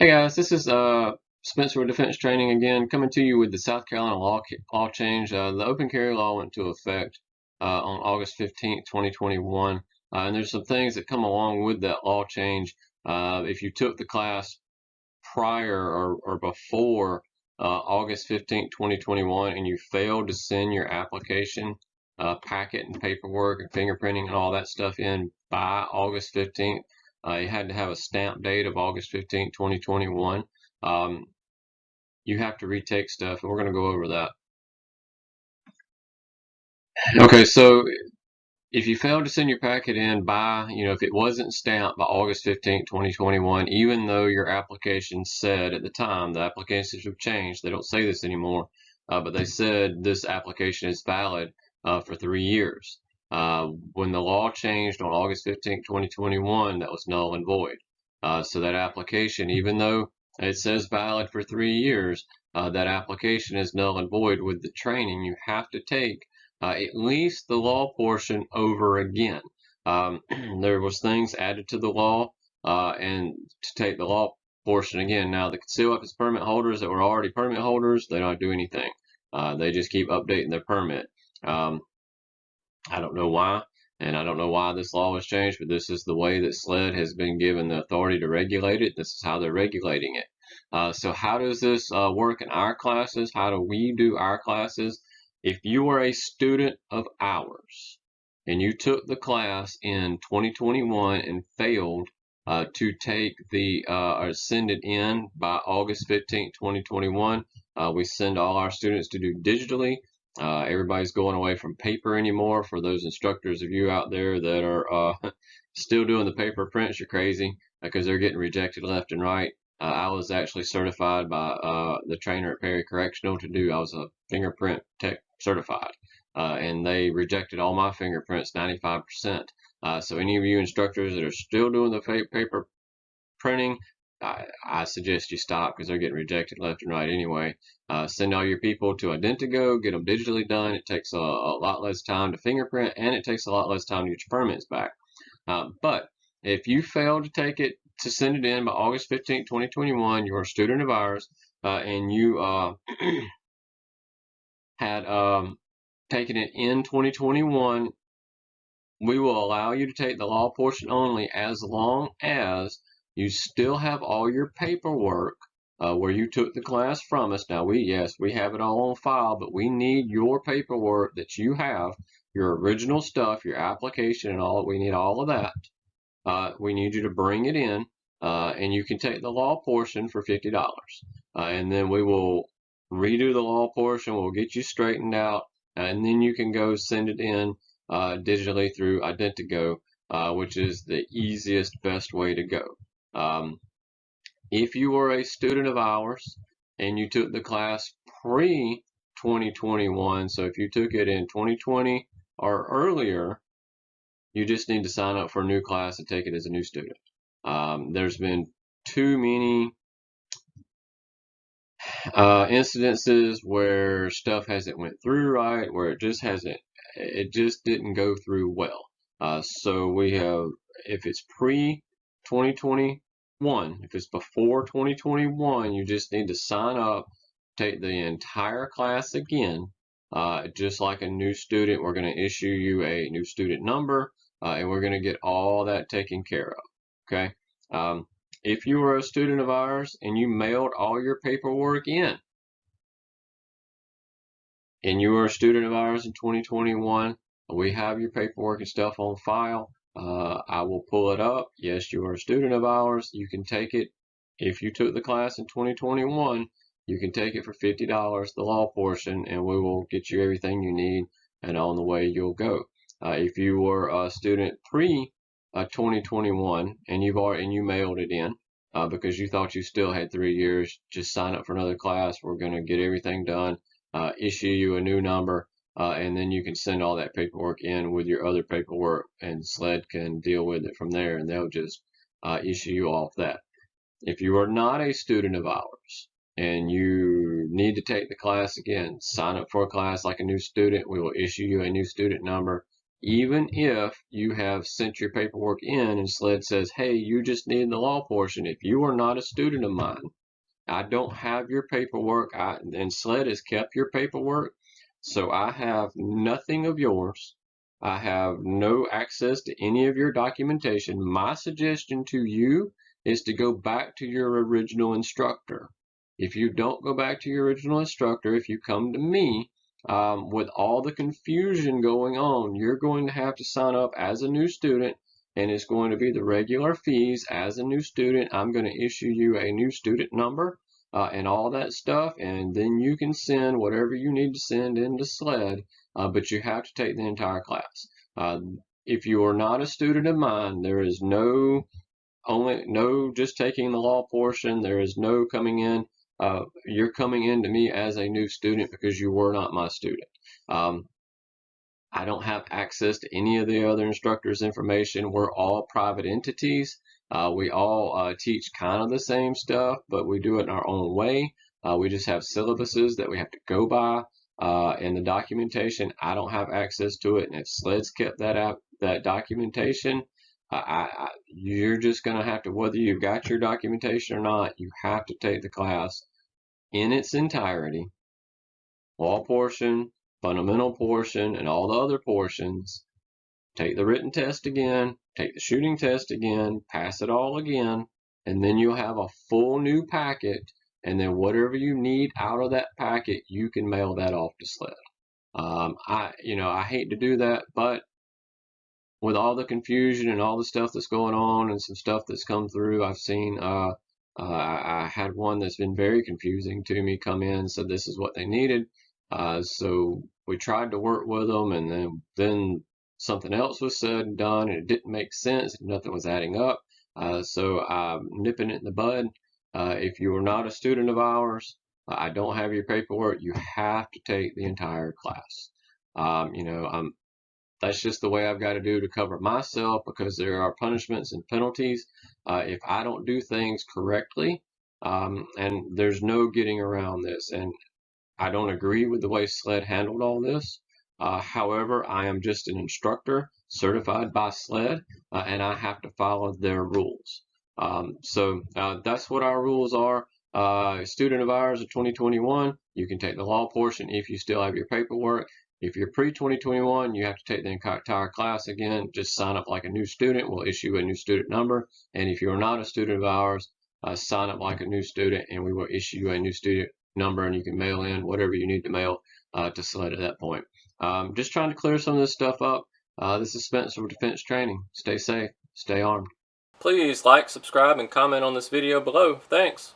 Hey guys, this is Spencer with Defense Training again, coming to you with the South Carolina law change. The open carry law went into effect on August 15th, 2021, and there's some things that come along with that law change. If you took the class prior or before August 15th, 2021, and you failed to send your application packet and paperwork and fingerprinting and all that stuff in by August 15th, you had to have a stamp date of August 15th, 2021. You have to retake stuff, and we're going to go over that. Okay, so if you failed to send your packet in by, if it wasn't stamped by August 15th, 2021, even though your application said at the time, the applications have changed, they don't say this anymore, but they said this application is valid for 3 years. When the law changed on August 15th, 2021, that was null and void. So that application, even though it says valid for 3 years, that application is null and void. With the training, you have to take at least the law portion over again. There was things added to the law, and to take the law portion again. Now, the concealed weapons permit holders that were already permit holders, they don't do anything. They just keep updating their permit. I don't know why, and I don't know why this law was changed, but this is the way that SLED has been given the authority to regulate it. This is how they're regulating it. So how does this work in our classes? How do we do our classes? If you are a student of ours and you took the class in 2021 and failed to take or send it in by August 15th, 2021, we send all our students to do digitally. Everybody's going away from paper anymore. For those instructors of you out there that are still doing the paper prints, you're crazy because they're getting rejected left and right. I was actually certified by the trainer at Perry Correctional I was a fingerprint tech certified, and they rejected all my fingerprints 95%. So any of you instructors that are still doing the paper printing, I suggest you stop because they're getting rejected left and right anyway. Send all your people to Identigo, get them digitally done. It takes a lot less time to fingerprint, and it takes a lot less time to get your permits back. But if you fail to send it in by August 15th, 2021, you're a student of ours, and you had taken it in 2021, we will allow you to take the law portion only as long as you still have all your paperwork where you took the class from us. Now, we have it all on file, but we need your paperwork that you have, your original stuff, your application and all. We need all of that. We need you to bring it in, and you can take the law portion for $50. And then we will redo the law portion. We'll get you straightened out, and then you can go send it in digitally through Identigo, which is the easiest, best way to go. If you were a student of ours and you took the class pre-2021, so if you took it in 2020 or earlier, you just need to sign up for a new class and take it as a new student. There's been too many incidences where stuff hasn't went through right, where it just didn't go through well. So we have, if it's pre-2021, if it's before 2021, you just need to sign up, take the entire class again. Just like a new student, we're going to issue you a new student number, and we're going to get all that taken care of. Okay. If you were a student of ours and you mailed all your paperwork in, and you were a student of ours in 2021, we have your paperwork and stuff on file. I will pull it up. Yes, you are a student of ours. You can take it. If you took the class in 2021, you can take it for $50, the law portion, and we will get you everything you need, and on the way you'll go. If you were a student pre-2021 and you mailed it in because you thought you still had 3 years, just sign up for another class. We're going to get everything done, issue you a new number, and then you can send all that paperwork in with your other paperwork, and SLED can deal with it from there, and they'll just issue you off that. If you are not a student of ours and you need to take the class again, sign up for a class like a new student. We will issue you a new student number, even if you have sent your paperwork in and SLED says, hey, you just need the law portion. If you are not a student of mine, I don't have your paperwork, and SLED has kept your paperwork, so I have nothing of yours. I have no access to any of your documentation. My suggestion to you is to go back to your original instructor. If you don't go back to your original instructor, if you come to me, with all the confusion going on, you're going to have to sign up as a new student, and it's going to be the regular fees as a new student. I'm going to issue you a new student number and all that stuff, and then you can send whatever you need to send into SLED, but you have to take the entire class. If you are not a student of mine, there is no just taking the law portion. There is no coming in. You're coming in to me as a new student because you were not my student. I don't have access to any of the other instructors' information. We're all private entities. We all teach kind of the same stuff, but we do it in our own way. We just have syllabuses that we have to go by, and the documentation, I don't have access to it. And if SLED's kept that documentation, you're just going to have to, whether you've got your documentation or not, you have to take the class in its entirety, law portion, fundamental portion, and all the other portions. Take the written test again, take the shooting test again, pass it all again, and then you'll have a full new packet, and then whatever you need out of that packet, you can mail that off to SLED. I hate to do that, but with all the confusion and all the stuff that's going on and some stuff that's come through, I've seen, I had one that's been very confusing to me come in, said this is what they needed. So we tried to work with them, and then something else was said and done, and it didn't make sense. Nothing was adding up. So I'm nipping it in the bud. If you are not a student of ours, I don't have your paperwork. You have to take the entire class. That's just the way I've got to do to cover myself, because there are punishments and penalties if I don't do things correctly. And there's no getting around this. And I don't agree with the way SLED handled all this. However, I am just an instructor certified by SLED, and I have to follow their rules. So that's what our rules are. A student of ours of 2021, you can take the law portion if you still have your paperwork. If you're pre-2021, you have to take the entire class again. Just sign up like a new student. We'll issue a new student number. And if you're not a student of ours, sign up like a new student, and we will issue you a new student number, and you can mail in whatever you need to mail to SLED at that point. Just trying to clear some of this stuff up. This is Spencer with Defense Training. Stay safe, stay armed. Please like, subscribe, and comment on this video below. Thanks.